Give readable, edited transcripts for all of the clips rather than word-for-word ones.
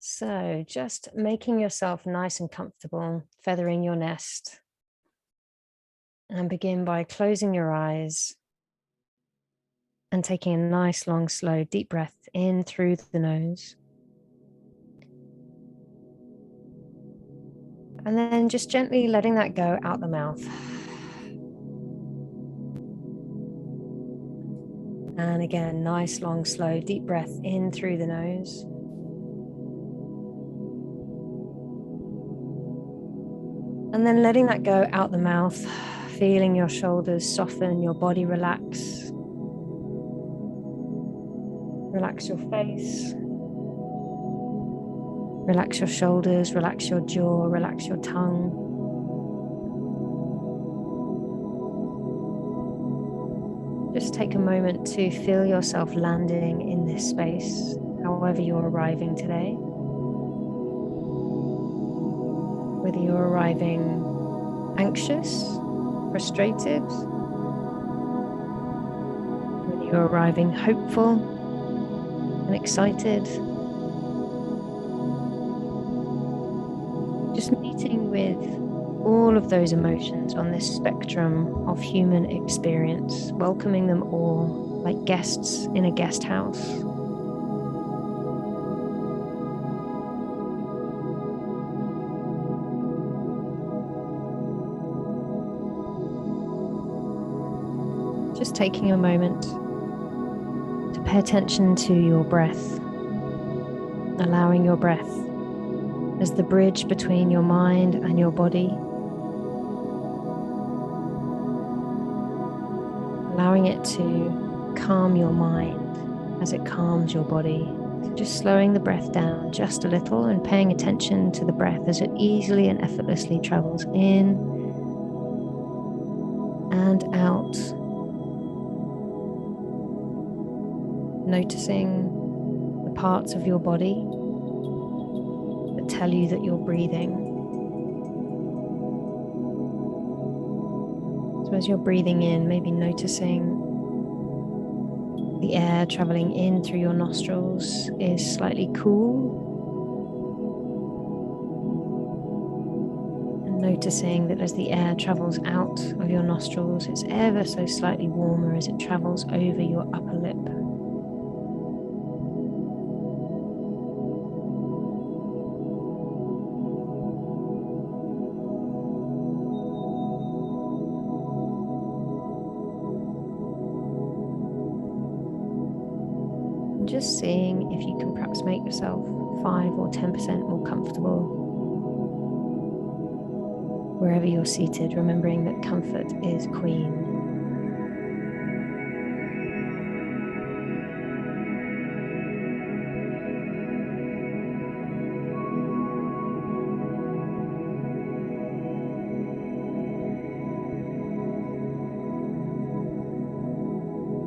So just making yourself nice and comfortable, feathering your nest, and begin by closing your eyes and taking a nice, long, slow, deep breath in through the nose. And then just gently letting that go out the mouth. And again, nice, long, slow, deep breath in through the nose. And then letting that go out the mouth, feeling your shoulders soften, your body relax. Relax your face. Relax your shoulders, relax your jaw, relax your tongue. Just take a moment to feel yourself landing in this space, however you're arriving today. Whether you're arriving anxious, frustrated, whether you're arriving hopeful and excited. Just meeting with all of those emotions on this spectrum of human experience, welcoming them all like guests in a guest house. Just taking a moment to pay attention to your breath, allowing your breath as the bridge between your mind and your body, allowing it to calm your mind as it calms your body. So just slowing the breath down just a little and paying attention to the breath as it easily and effortlessly travels in and out. Noticing the parts of your body that tell you that you're breathing. So as you're breathing in, maybe noticing the air traveling in through your nostrils is slightly cool. And noticing that as the air travels out of your nostrils, it's ever so slightly warmer as it travels over your upper lip. Just seeing if you can perhaps make yourself 5 or 10% more comfortable wherever you're seated, remembering that comfort is queen.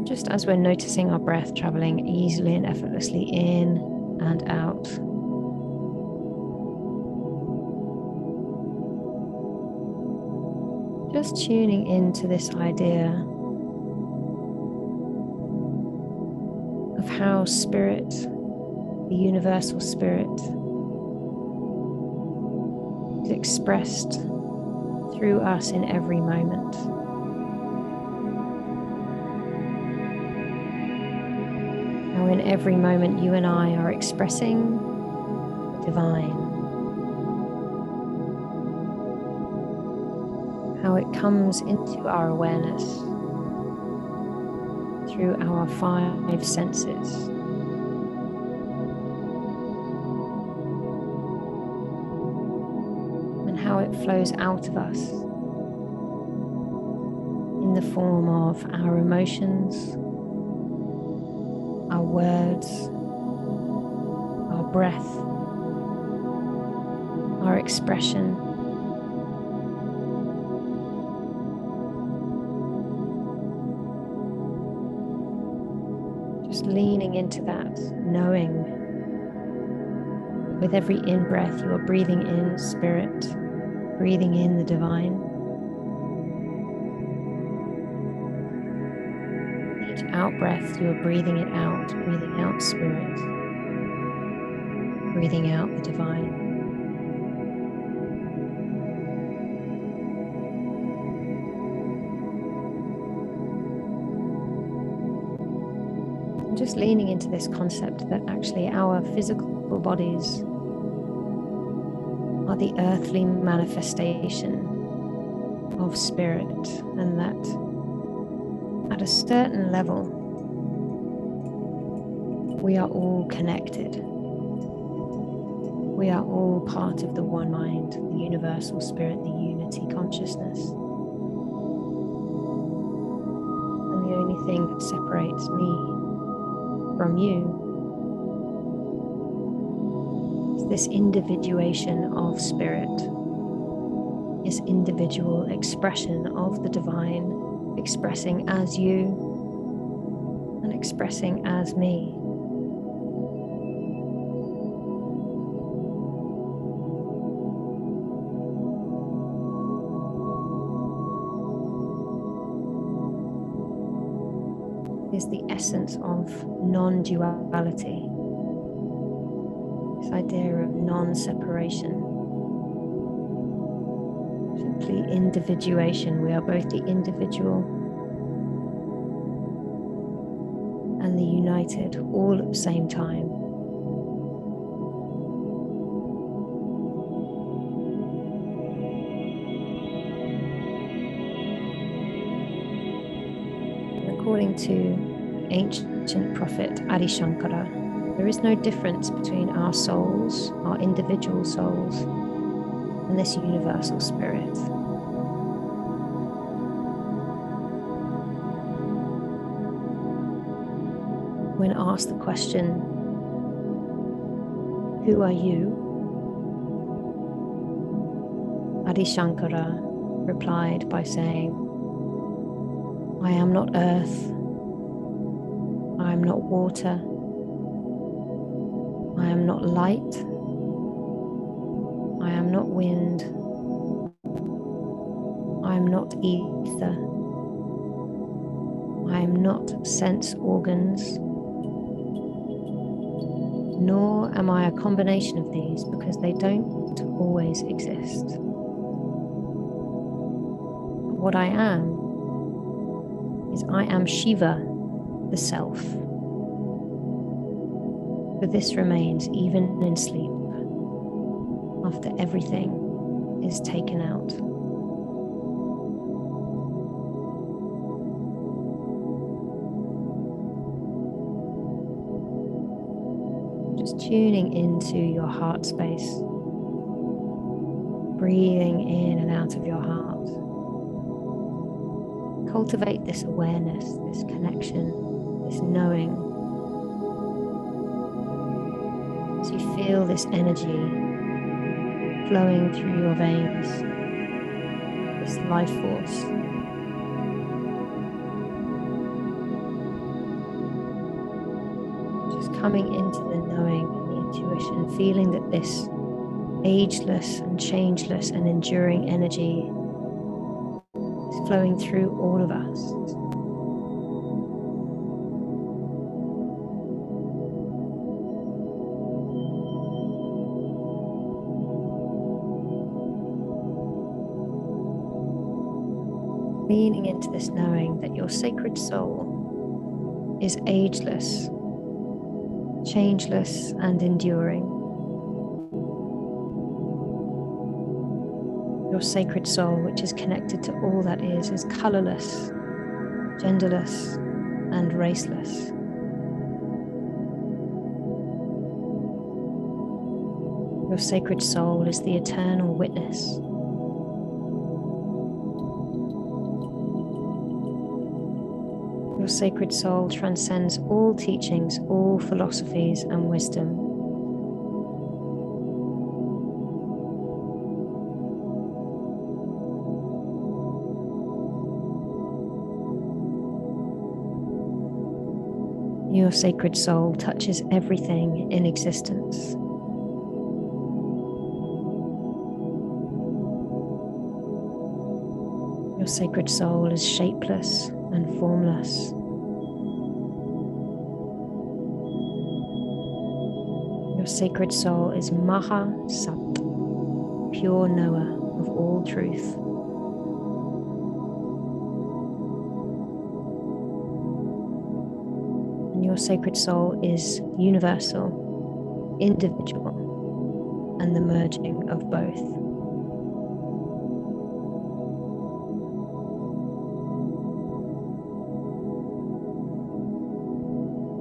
Just as we're noticing our breath traveling easily and effortlessly in and out, just tuning into this idea of how spirit, the universal spirit, is expressed through us in every moment. How in every moment you and I are expressing the divine. How it comes into our awareness through our 5 senses. And how it flows out of us in the form of our emotions, our words, our breath, our expression. Just leaning into that, knowing with every in-breath you are breathing in spirit, breathing in the divine. Each out breath, you are breathing it out, breathing out spirit. breathing out the divine. And just leaning into this concept that actually our physical bodies are the earthly manifestation of spirit, and that at a certain level we are all connected. We are all part of the one mind, the universal spirit, the unity consciousness. And the only thing that separates me from you is this individuation of spirit, this individual expression of the divine, expressing as you and expressing as me. Is the essence of non-duality, this idea of non-separation, simply individuation. We are both the individual and the united all at the same time. According to ancient prophet Adi Shankara, there is no difference between our souls, our individual souls, and this universal spirit. When asked the question, "Who are you?" Adi Shankara replied by saying, "I am not earth, I am not water, I am not light, I am not wind, I am not ether, I am not sense organs, nor am I a combination of these, because they don't always exist. What I am is I am Shiva, the self. For this remains even in sleep, after everything is taken out." Just tuning into your heart space, breathing in and out of your heart. Cultivate this awareness, this connection, this knowing. As you feel this energy flowing through your veins, this life force. Just coming into the knowing and the intuition, feeling that this ageless and changeless and enduring energy is flowing through all of us. Leaning into this knowing that your sacred soul is ageless, changeless, and enduring. Your sacred soul, which is connected to all that is colorless, genderless, and raceless. Your sacred soul is the eternal witness. Your sacred soul transcends all teachings, all philosophies, and wisdom. Your sacred soul touches everything in existence. Your sacred soul is shapeless and formless. Your sacred soul is Maha Sat, pure knower of all truth. And your sacred soul is universal, individual, and the merging of both.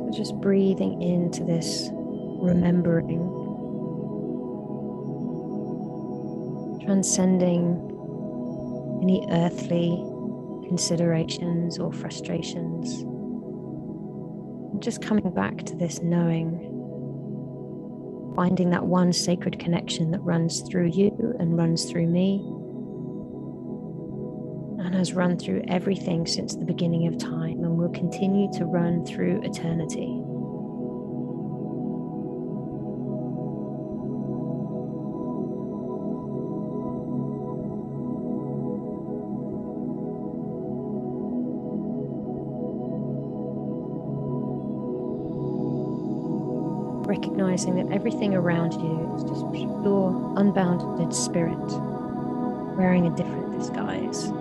So just breathing into this remembering, transcending any earthly considerations or frustrations, and just coming back to this knowing, finding that one sacred connection that runs through you and runs through me and has run through everything since the beginning of time and will continue to run through eternity. Recognizing that everything around you is just pure, unbounded spirit wearing a different disguise.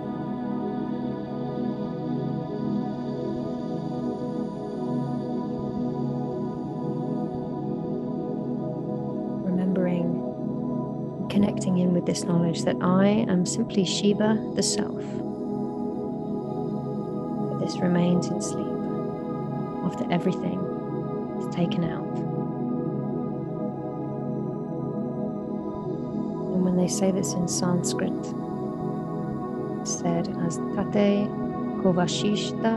Remembering, connecting in with this knowledge that I am simply Shiva, the self. But this remains in sleep after everything is taken out. And when they say this in Sanskrit, it's said as Tate Kovashishta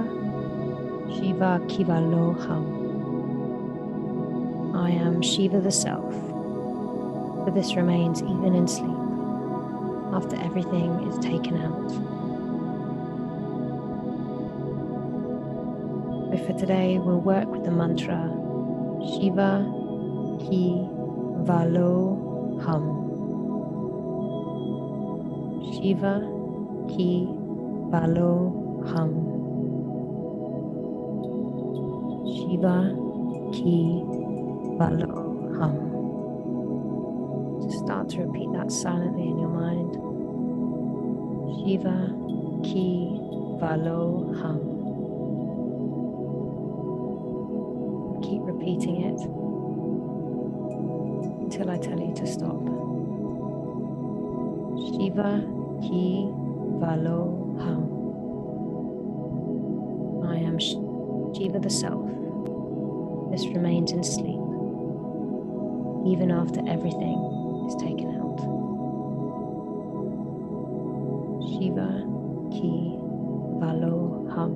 Shiva Kivaloham. I am Shiva the self, but this remains even in sleep after everything is taken out. So for today, we'll work with the mantra Shiva Ki Valoham. Shiva Ki Valoham. Shiva Ki Valoham. Just start to repeat that silently in your mind. Shiva Ki Valoham. Keep repeating it until I tell you to stop. Shiva Ki Valoham. I am Shiva the self. This remains in sleep, even after everything is taken out. Shiva Ki Valoham.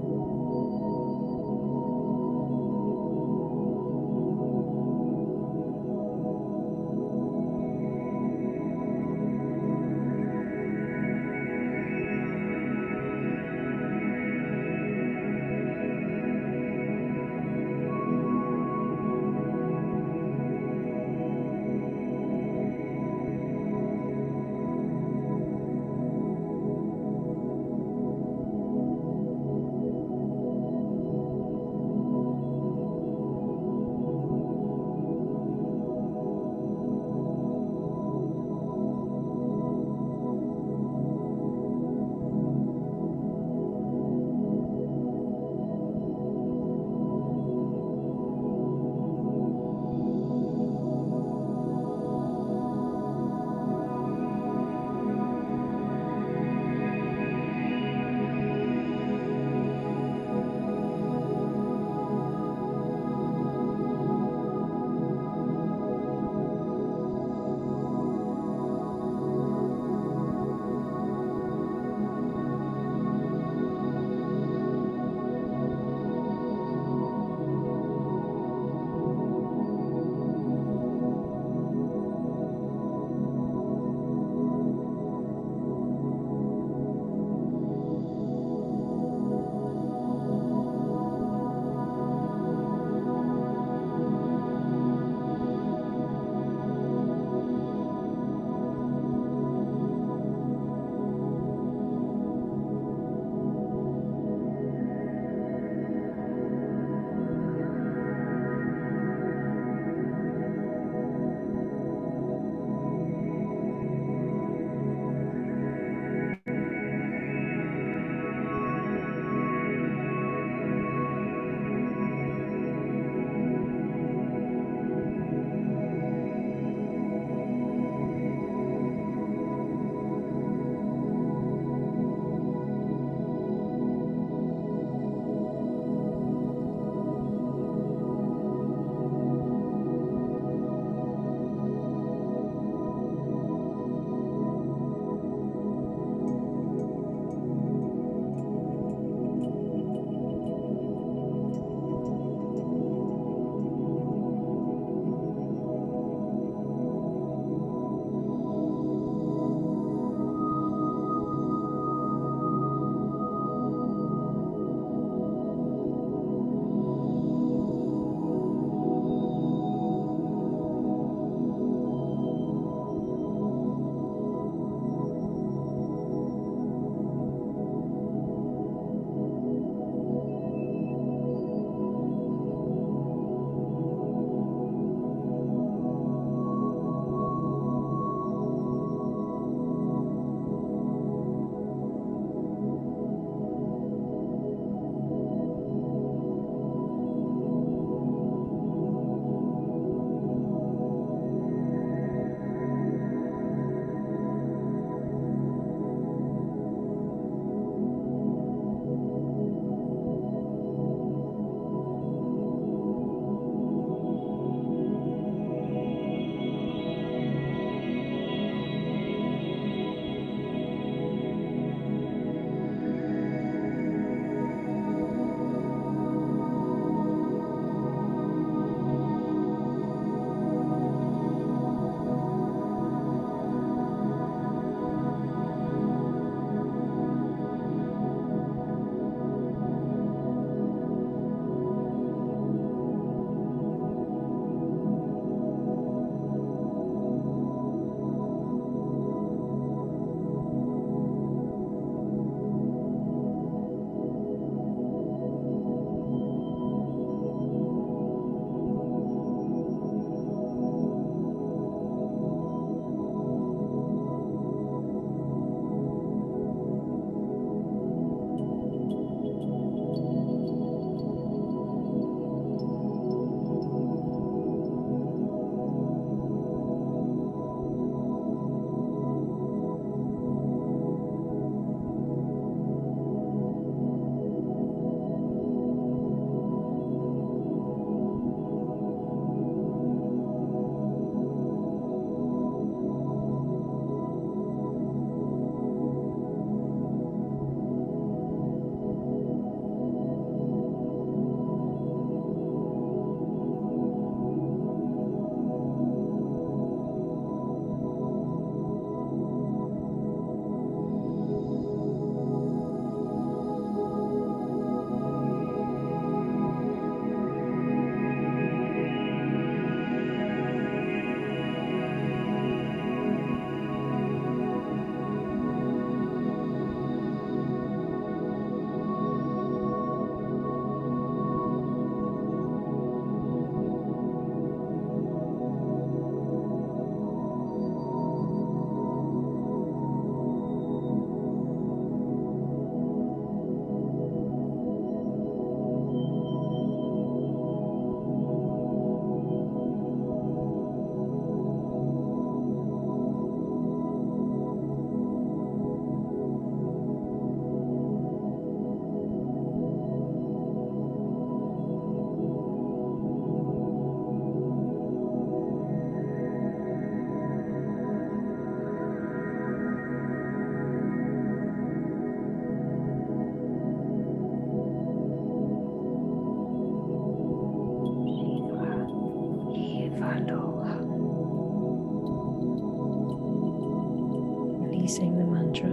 releasing the mantra.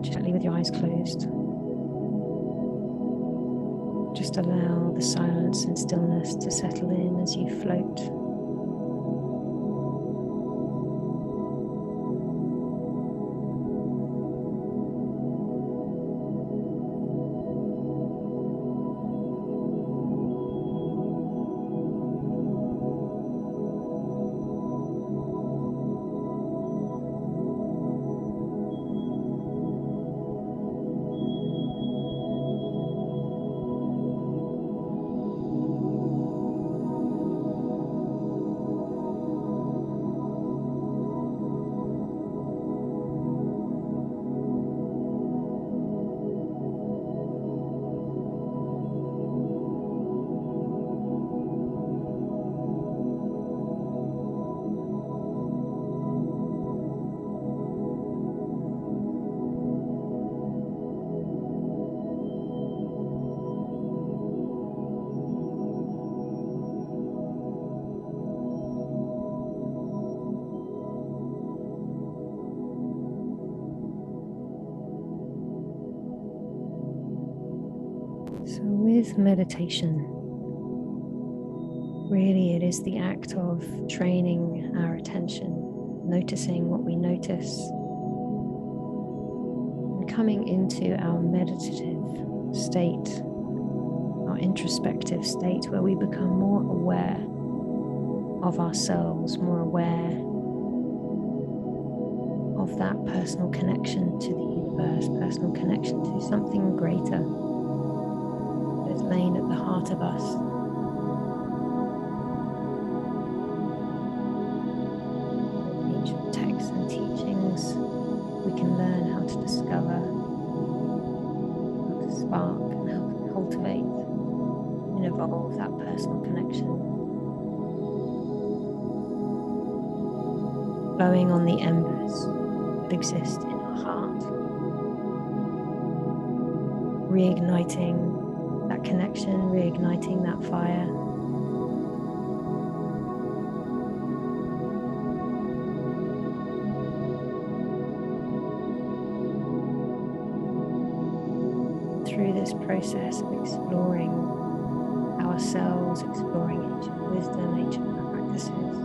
Gently with your eyes closed. Just allow the silence and stillness to settle in as you float. So with meditation, really it is the act of training our attention, noticing what we notice, and coming into our meditative state, our introspective state, where we become more aware of ourselves, more aware of that personal connection to the universe, personal connection to something greater that is laying at the heart of us. With ancient texts and teachings, we can learn how to discover, how to spark, and how to cultivate and evolve that personal connection. Blowing on the embers that exist in our heart, reigniting that connection, reigniting that fire. Through this process of exploring ourselves, exploring ancient wisdom, ancient practices,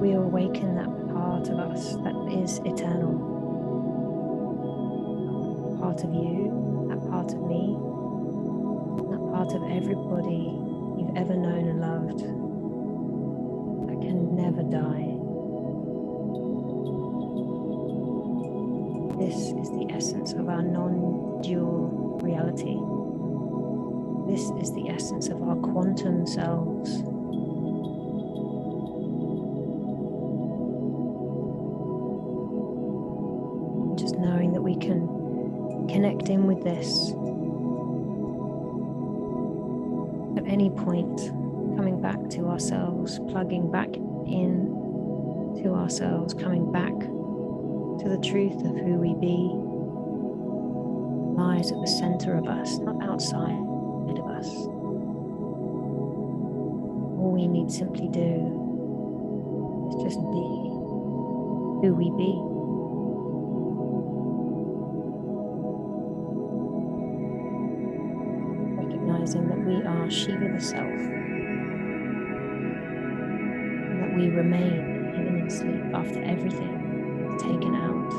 we awaken that part of us that is eternal. Part of you, that part of me, that part of everybody you've ever known and loved, that can never die. This is the essence of our non-dual reality. This is the essence of our quantum selves. Just knowing that we can connect in with this at any point, coming back to ourselves, plugging back in to ourselves, coming back to the truth of who we be, lies at the center of us, not outside of us. All we need simply do is just be who we be. Recognizing that we are Shiva the Self, and that we remain even in sleep after everything is taken out.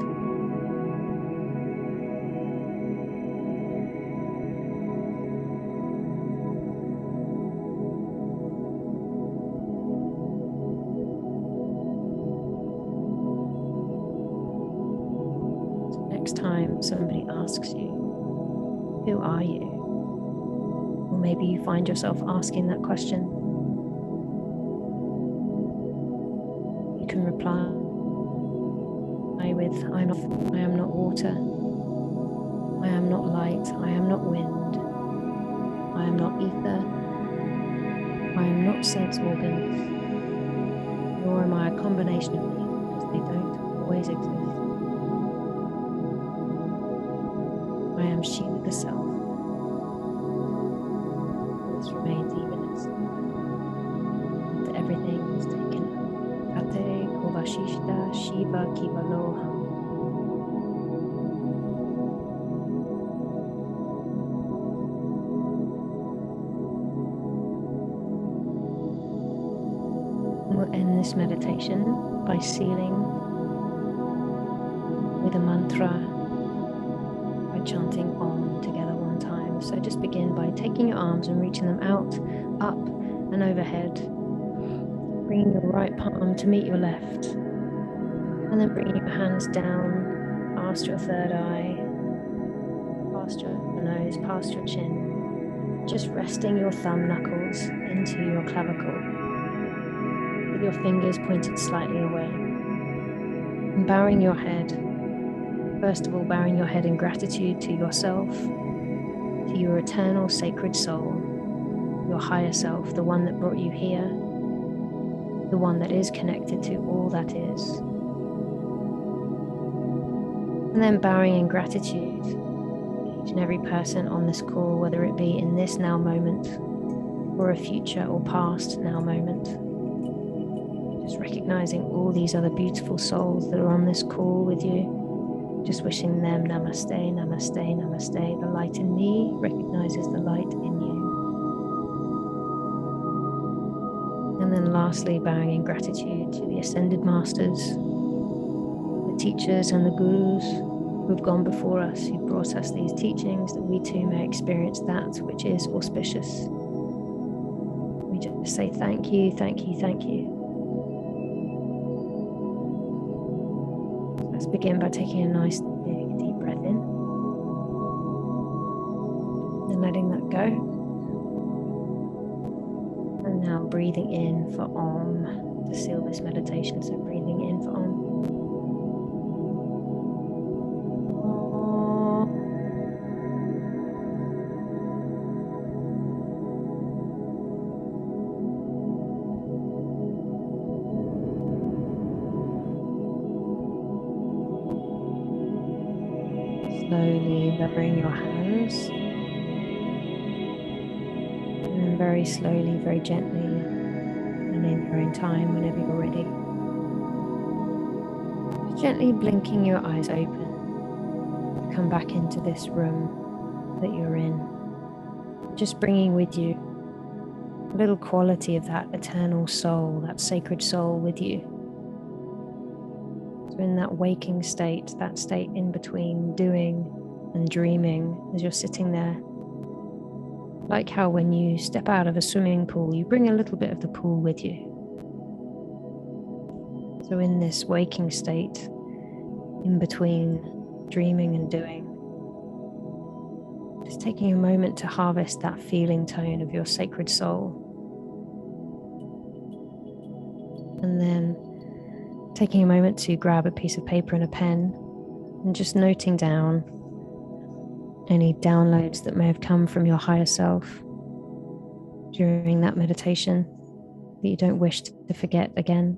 So next time somebody asks you, "Who are you?" Or maybe you find yourself asking that question, you can reply with, I am not water, I am not light, I am not wind, I am not ether, I am not sense organs, nor am I a combination of these, because they don't always exist. I am Shiva the Self. This remains even as after everything kiva loham. We'll end this meditation by sealing with a mantra by chanting Om together one time. So just begin by taking your arms and reaching them out, up and overhead. Bringing your right palm to meet your left. And then bringing your hands down past your third eye, past your nose, past your chin. Just resting your thumb knuckles into your clavicle, with your fingers pointed slightly away. And bowing your head. First of all, bowing your head in gratitude to yourself, to your eternal sacred soul, your higher self, the one that brought you here, the one that is connected to all that is. And then bowing in gratitude to each and every person on this call, whether it be in this now moment or a future or past now moment. Just recognizing all these other beautiful souls that are on this call with you. Just wishing them namaste, namaste, namaste. The light in me recognizes the light in you. And then lastly, bowing in gratitude to the ascended masters, the teachers and the gurus who've gone before us, who brought us these teachings, that we too may experience that which is auspicious. We just say thank you, thank you, thank you. Let's begin by taking a nice big deep breath in and letting that go. And now breathing in for Om to seal this meditation. So breathing in for Om. Slowly lowering your hands, and then very slowly, very gently, and in your own time, whenever you're ready, just gently blinking your eyes open to come back into this room that you're in, just bringing with you a little quality of that eternal soul, that sacred soul with you. So in that waking state, that state in between doing and dreaming, as you're sitting there, like how when you step out of a swimming pool, you bring a little bit of the pool with you. So in this waking state, in between dreaming and doing, just taking a moment to harvest that feeling tone of your sacred soul. And then taking a moment to grab a piece of paper and a pen and just noting down any downloads that may have come from your higher self during that meditation that you don't wish to forget again.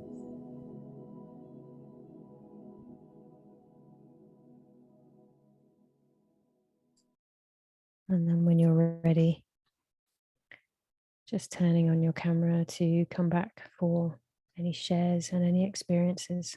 And then when you're ready, just turning on your camera to come back for any shares and any experiences.